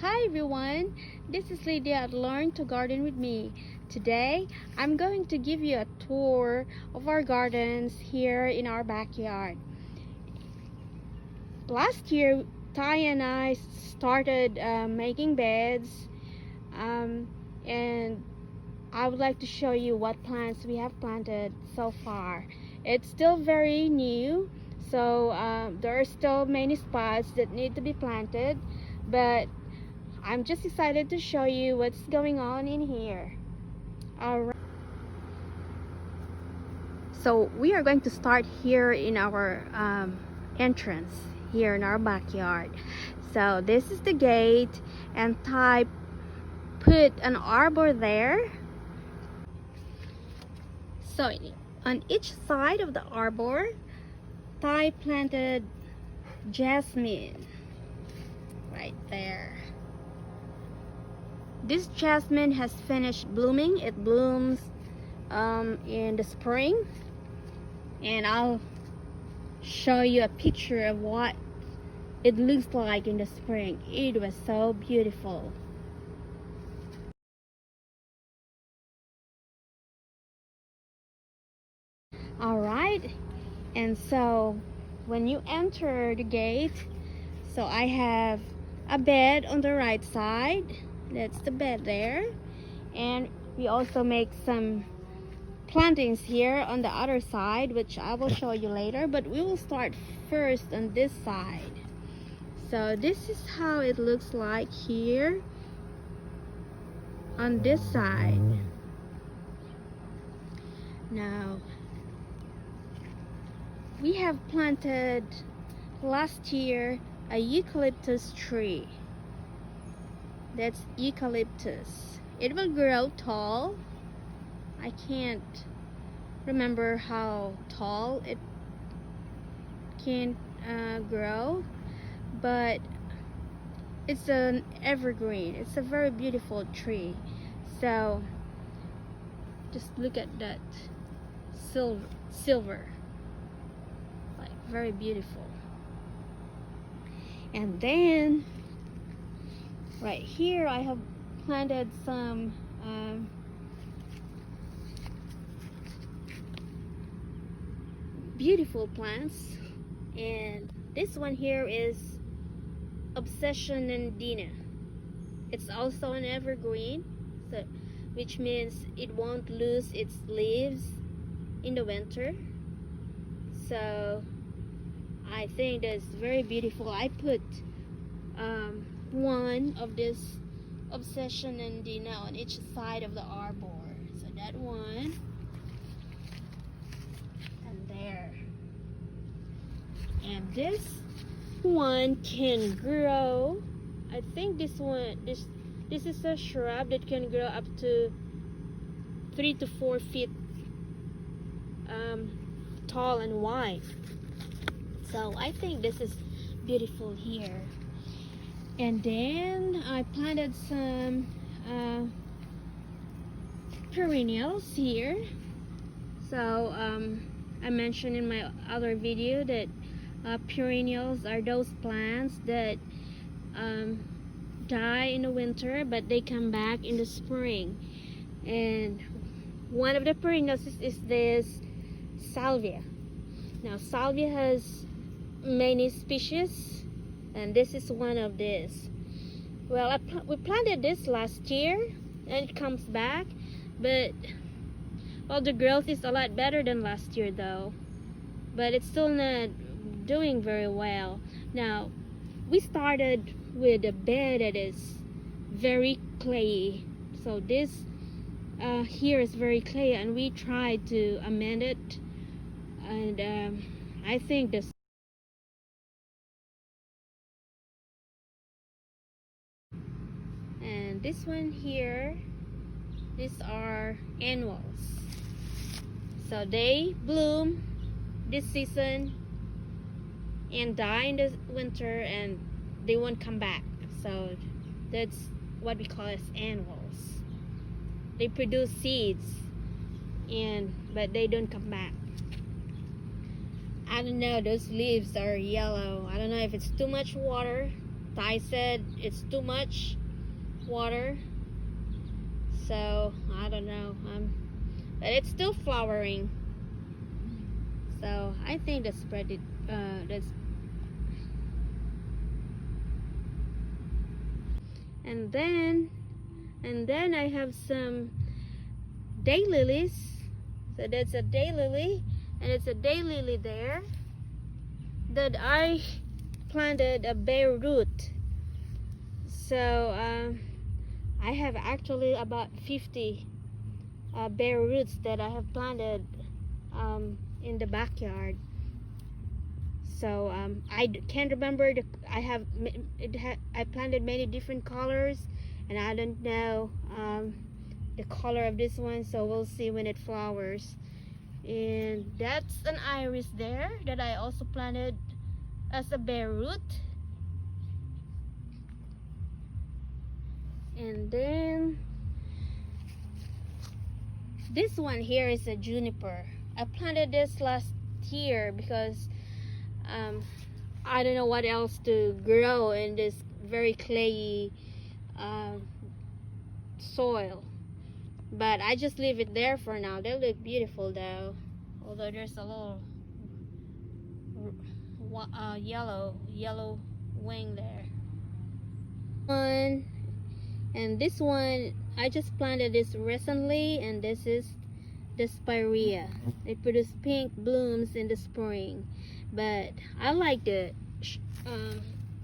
Hi everyone, this is Lydia at Learn to Garden with me. Today, I'm going to give you a tour of our gardens here in our backyard. Last year, Ty and I started making beds and I would like to show you what plants we have planted so far. It's still very new, so there are still many spots that need to be planted, but I'm just excited to show you what's going on in here. Alright. So we are going to start here in our entrance here in our backyard. So this is the gate, and Ty put an arbor there. So on each side of the arbor, Ty planted jasmine right there. This jasmine has finished blooming. It blooms in the spring, and I'll show you a picture of what it looks like in the spring. It was so beautiful. Alright, and so when you enter the gate, so I have a bed on the right side. That's the bed there, and we also make some plantings here on the other side, which I will show you later, but we will start first on this side. So this is how it looks like here on this side. Now we have planted last year a eucalyptus tree. That's eucalyptus. It will grow tall. I can't remember how tall it can grow, but it's an evergreen. It's a very beautiful tree. So just look at that silver, like very beautiful. And then right here I have planted some beautiful plants, and this one here is Obsession Nandina. It's also an evergreen, so which means it won't lose its leaves in the winter. So I think that's very beautiful. I put one of this Obsession Nandina on each side of the arbor. So that one, and there. And this one can grow. I think this is a shrub that can grow up to 3 to 4 feet tall and wide. So I think this is beautiful here. And then I planted some perennials here. So I mentioned in my other video that perennials are those plants that die in the winter, but they come back in the spring. And one of the perennials is this salvia. Now salvia has many species, and this is one of this. Well, we planted this last year, and it comes back, but well, the growth is a lot better than last year though, but it's still not doing very well. Now we started with a bed that is very clayey, so this here is very clay, and we tried to amend it, and I think this and this one here, these are annuals. So they bloom this season and die in the winter, and they won't come back. So that's what we call as annuals. They produce seeds, but they don't come back. I don't know, those leaves are yellow. I don't know if it's too much water Ty said it's too much water, so I don't know. But it's still flowering, so I think the spread it that's. And then I have some daylilies. So that's a daylily, and it's a daylily there that I planted a bare root. So I have actually about 50 bare roots that I have planted in the backyard. So I can't remember I planted many different colors, and I don't know the color of this one, so we'll see when it flowers. And that's an iris there that I also planted as a bare root. And then this one here is a juniper. I planted this last year because I don't know what else to grow in this very clayey soil, but I just leave it there for now. They look beautiful though, although there's a little yellow wing there. And this one I just planted this recently, and this is the spirea. It produces pink blooms in the spring, but I like the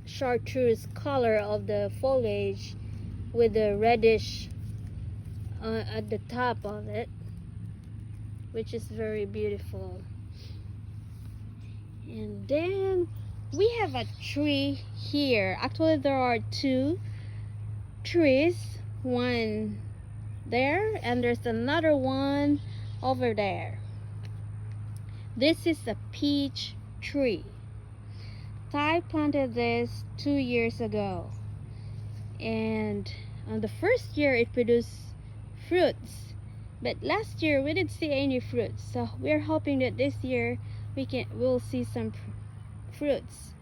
chartreuse color of the foliage with the reddish at the top of it, which is very beautiful. And then we have a tree here. Actually there are two trees, one there and there's another one over there. This is a peach tree. Ty planted this 2 years ago, and on the first year it produced fruits, but last year we didn't see any fruits, so we're hoping that this year we'll see some fruits.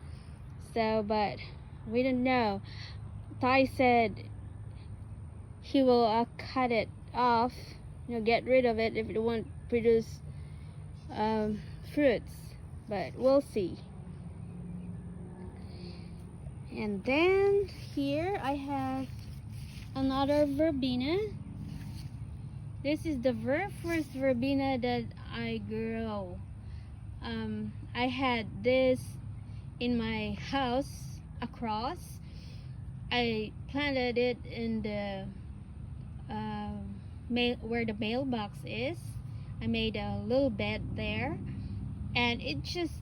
So, but we don't know. Ty said he will cut it off, get rid of it if it won't produce fruits, but we'll see. And then here I have another verbena. This is the very first verbena that I grow. I had this in my house across. I planted it in the where the mailbox is. I made a little bed there, and it just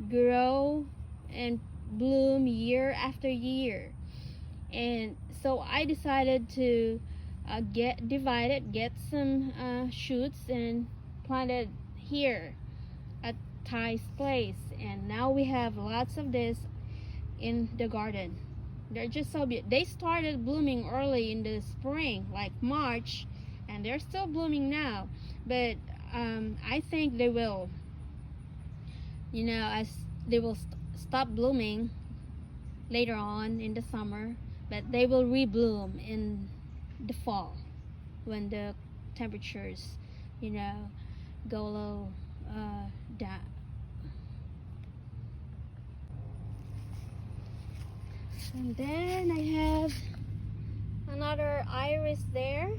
grow and bloom year after year. And so I decided to get some shoots and planted here at Ty's place, and now we have lots of this in the garden. They're just so beautiful. They started blooming early in the spring, like March, and they're still blooming now, but I think they will, stop blooming later on in the summer, but they will rebloom in the fall when the temperatures go low down. And then I have another iris there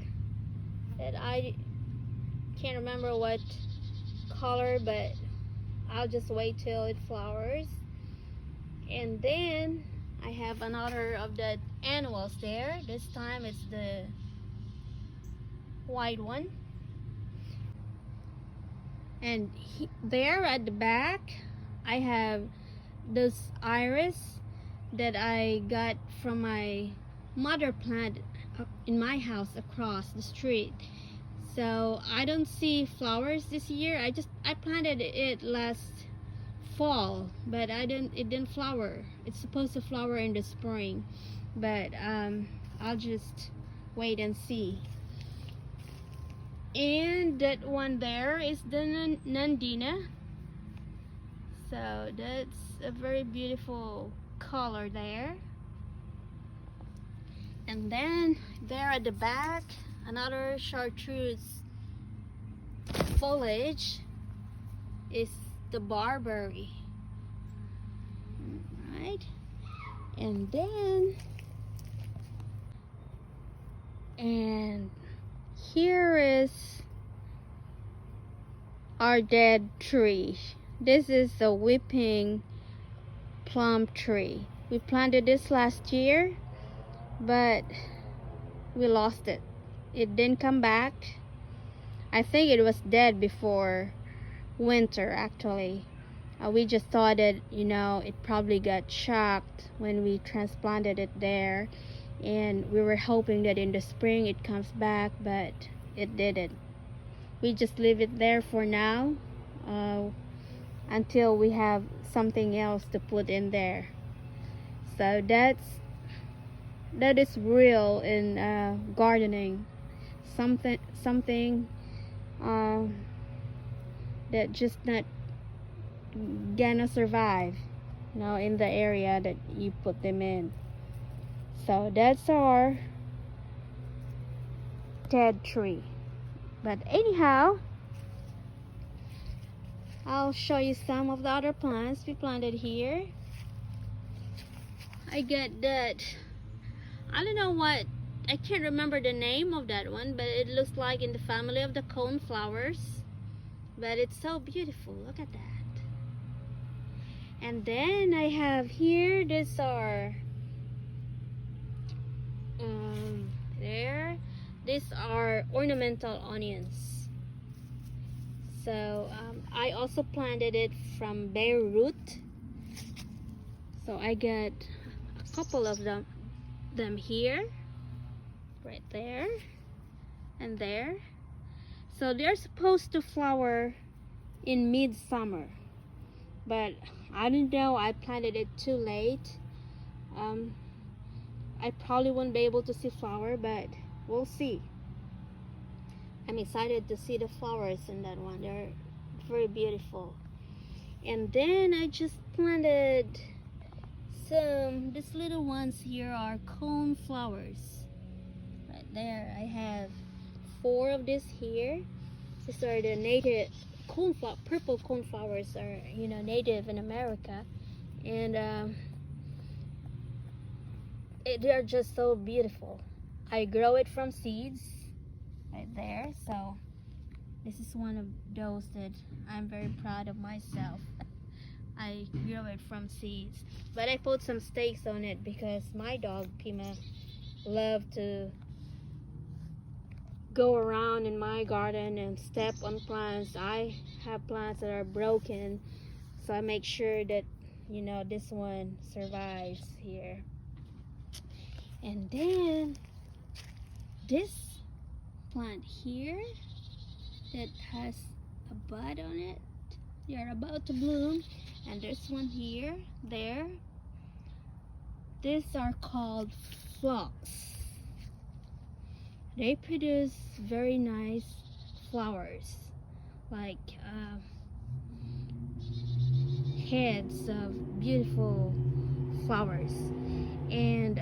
that I can't remember what color, but I'll just wait till it flowers. And then I have another of the annuals there. This time it's the white one. And there at the back I have this iris that I got from my mother plant in my house across the street. So I don't see flowers this year. I planted it last fall, but it didn't flower. It's supposed to flower in the spring, but I'll just wait and see. And that one there is the Nandina. So that's a very beautiful color there. And then there at the back, another chartreuse foliage is the barberry, right? And then here is our dead tree. This is the weeping plum tree. We planted this last year, but we lost it. It didn't come back. I think it was dead before winter actually. We just thought that, you know, it probably got shocked when we transplanted it there, and we were hoping that in the spring it comes back, but it didn't. We just leave it there for now, until we have something else to put in there. So that is real in gardening. Something that just not gonna survive, you know, in the area that you put them in. So that's our dead tree. But anyhow, I'll show you some of the other plants we planted here. I get that, I don't know what, I can't remember the name of that one, but it looks like in the family of the coneflowers. But it's so beautiful, look at that. And then I have here, these are these are ornamental onions. So I also planted it from bare root. So I got a couple of them here, right there and there. So they're supposed to flower in midsummer, but I don't know, I planted it too late. I probably won't be able to see flower, but we'll see. I'm excited to see the flowers in that one. They're very beautiful. And then I just planted these little ones here are cone flowers. Right there, I have 4 of these here. These are the native purple coneflowers, are, you know, native in America, and they are just so beautiful. I grow it from seeds right there. So this is one of those that I'm very proud of myself. I grew it from seeds, but I put some stakes on it because my dog Pima loved to go around in my garden and step on plants. I have plants that are broken, so I make sure that, you know, this one survives here. And then this plant here that has a bud on it, they are about to bloom. And there's one here, there. These are called phlox. They produce very nice flowers, like heads of beautiful flowers. And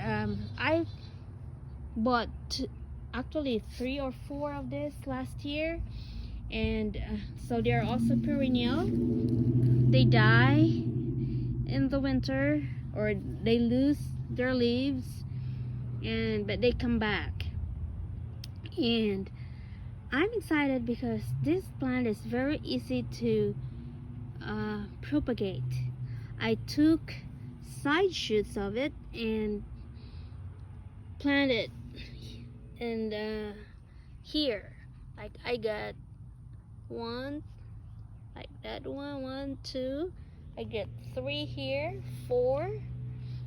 I bought actually 3 or 4 of this last year, and so they are also perennial. They die in the winter, or they lose their leaves, but they come back. And I'm excited because this plant is very easy to propagate. I took side shoots of it and planted in here. Like I got 1, like that one, 2. I get 3 here, 4.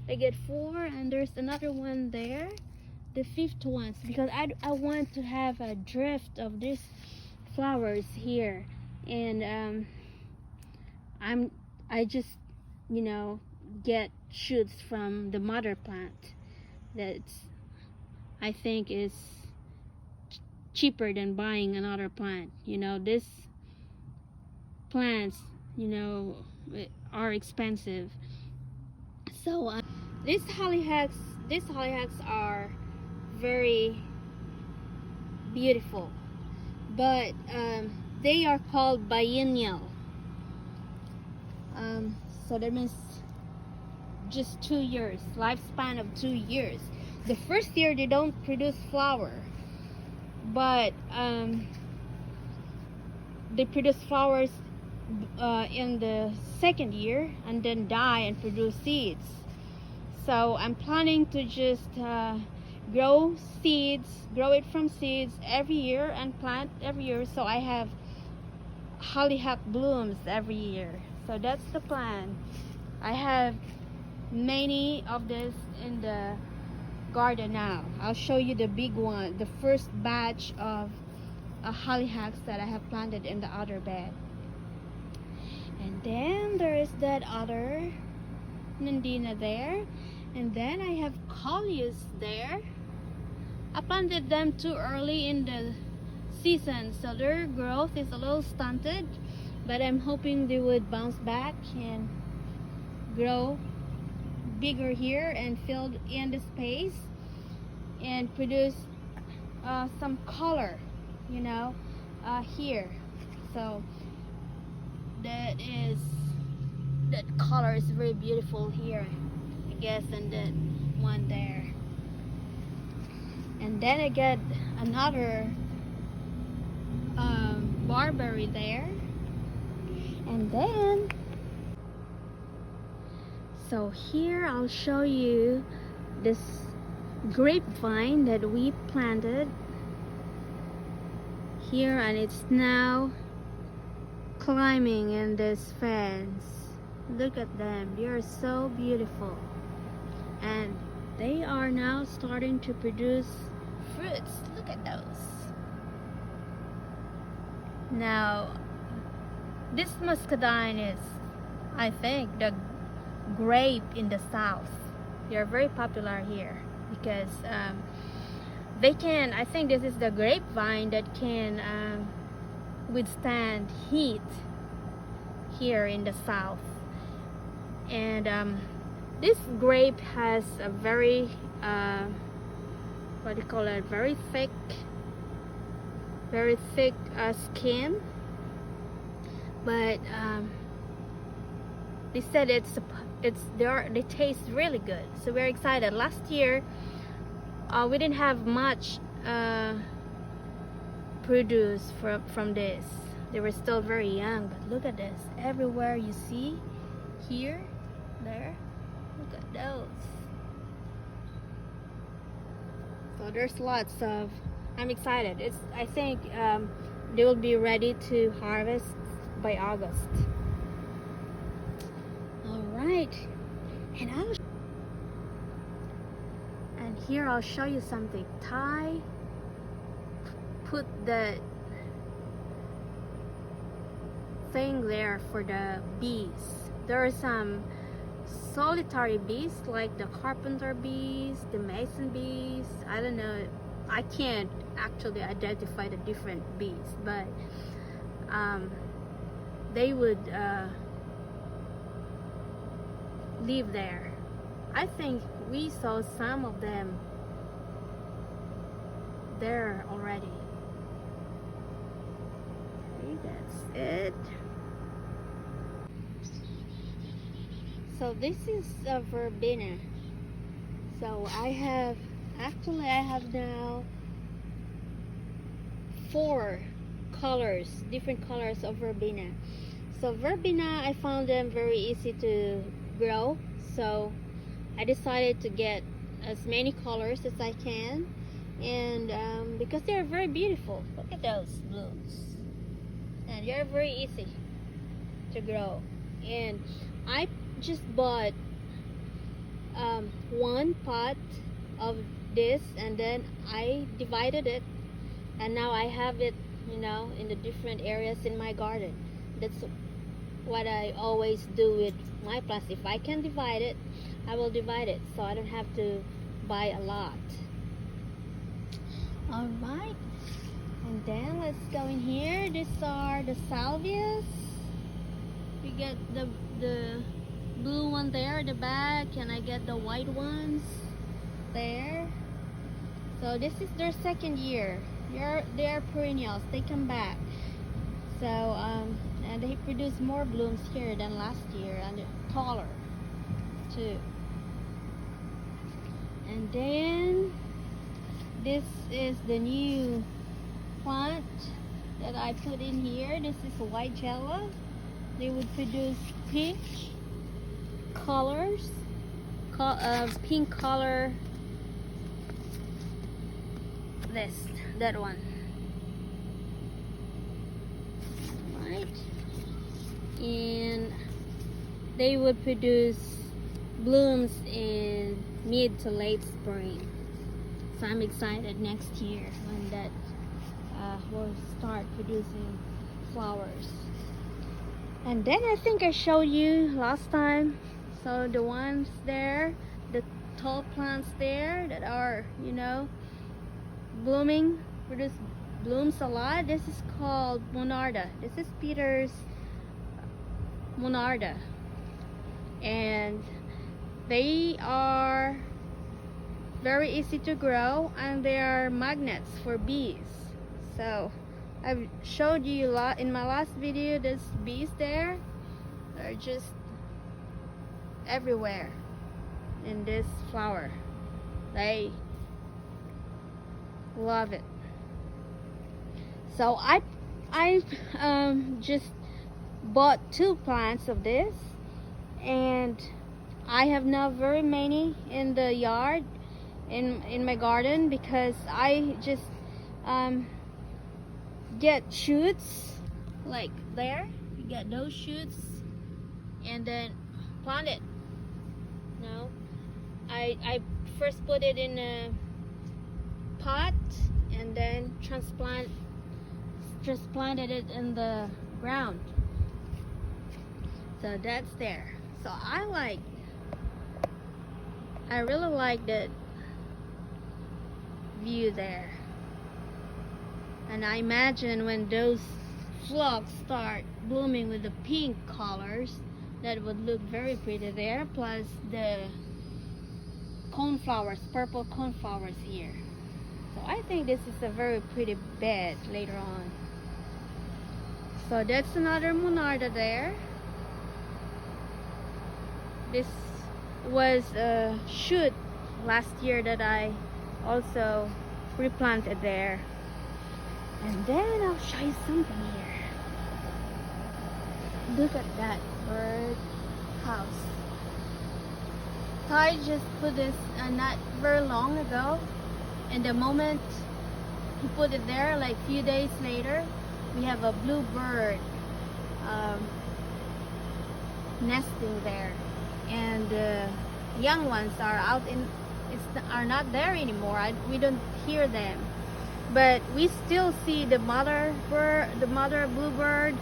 I get 4, and there's another one there. The 5th one, because I want to have a drift of these flowers here, and I just, you know, get shoots from the mother plant that I think is cheaper than buying another plant. You know, these plants, you know, are expensive. So these hollyhocks are very beautiful, but they are called biennial. So that means just 2 years, lifespan of 2 years. The first year they don't produce flower, but they produce flowers in the second year and then die and produce seeds. So I'm planning to just grow it from seeds every year and plant every year, so I have hollyhock blooms every year. So that's the plan. I have many of this in the garden now. I'll show you the big one, the first batch of hollyhocks that I have planted in the other bed. And then there is that other Nandina there, and then I have Coleus there. I planted them too early in the season, so their growth is a little stunted, but I'm hoping they would bounce back and grow bigger here and fill in the space and produce some color, you know, here. So that color is very beautiful here, I guess, and that one there. And then I get another barberry there. And then, so here I'll show you this grapevine that we planted here, and it's now climbing in this fence. Look at them, they are so beautiful, and they are now starting to produce fruits. Look at those. Now this muscadine is, I think, the grape in the south. They are very popular here because they can, I think this is the grapevine that can withstand heat here in the south. And this grape has a very what do you call it, very thick skin, but they said they taste really good, so we're excited. Last year we didn't have much produce from this. They were still very young, but look at this. Everywhere you see, here, there, look at those. So there's lots of, I'm excited. I think they will be ready to harvest by August. All right, and here I'll show you something. Ty put the thing there for the bees. There are some solitary bees like the carpenter bees, the mason bees. I don't know, I can't actually identify the different bees, but they would live there. I think we saw some of them there already. Okay, that's it. So this is a verbena. So I have now 4 colors, different colors of verbena. So verbena, I found them very easy to grow, so I decided to get as many colors as I can, and because they're very beautiful. Look at those blooms, and they're very easy to grow. And I just bought 1 pot of this, and then I divided it, and now I have it, you know, in the different areas in my garden. That's what I always do with my plants. If I can divide it, I will divide it, so I don't have to buy a lot. All right, and then let's go in here. These are the salvias. We get the blue one there at the back, and I get the white ones there. So So this is their second year. They are perennials. They come back. So and they produce more blooms here than last year, and they're taller too. And then this is the new plant that I put in here. This is white jello. They would produce pink colors, pink color. That one, right? And they would produce blooms in mid to late spring. So I'm excited next year when that will start producing flowers. And then I think I showed you last time. So the ones there, the tall plants there that are, blooming, produce blooms a lot. This is called Monarda. This is Peter's Monarda. And they are very easy to grow, and they are magnets for bees. So I've showed you a lot in my last video. There's bees there. They're just everywhere in this flower. They love it. So I just bought 2 plants of this, and I have not very many in the yard, in my garden, because I just get shoots like there. You get those shoots and then plant it. No, I first put it in a pot and then transplanted it in the ground. So that's there. So I really like that view there. And I imagine when those flocks start blooming with the pink colors, that would look very pretty there, plus the coneflowers, purple coneflowers here. So I think this is a very pretty bed later on. So that's another Monarda there. This was a shoot last year that I also replanted there. And then I'll show you something here. Look at that bird house. I just put this not very long ago, and the moment he put it there, like few days later, we have a bluebird nesting there, and the young ones are out are not there anymore. We don't hear them, but we still see the mother bluebird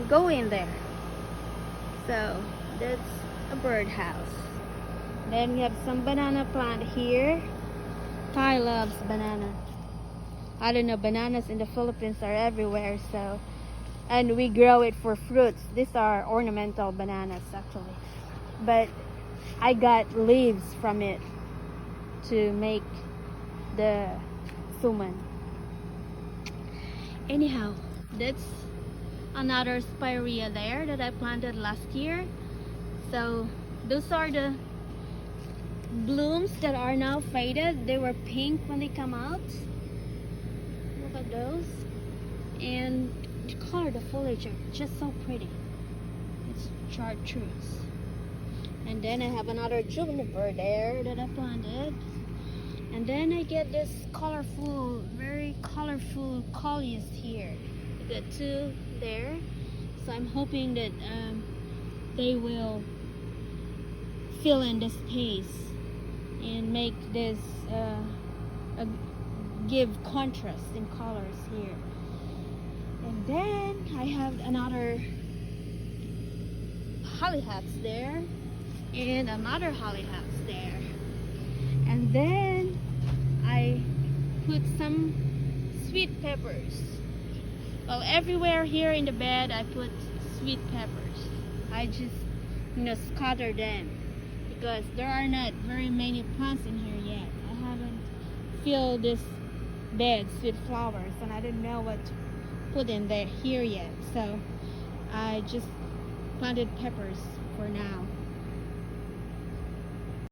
go in there. So that's a bird house. Then we have some banana plant here. Ty loves banana. I don't know, bananas in the Philippines are everywhere, so, and we grow it for fruits. These are ornamental bananas actually, but I got leaves from it to make the suman. Anyhow, that's another spirea there that I planted last year. So those are the blooms that are now faded. They were pink when they come out. Look at those. And the color of the foliage are just so pretty. It's chartreuse. And then I have another juniper there that I planted. And then I get this colorful, very colorful collies here. I got 2 there. So I'm hoping that they will fill in the space and make this give contrast in colors here. And then I have another hollyhocks there and another hollyhocks there. And then I put some sweet peppers. Well, everywhere here in the bed I put sweet peppers. I just scatter them because there are not very many plants in here yet. I haven't filled this beds with flowers, and I didn't know what to put in there here yet. So I just planted peppers for now.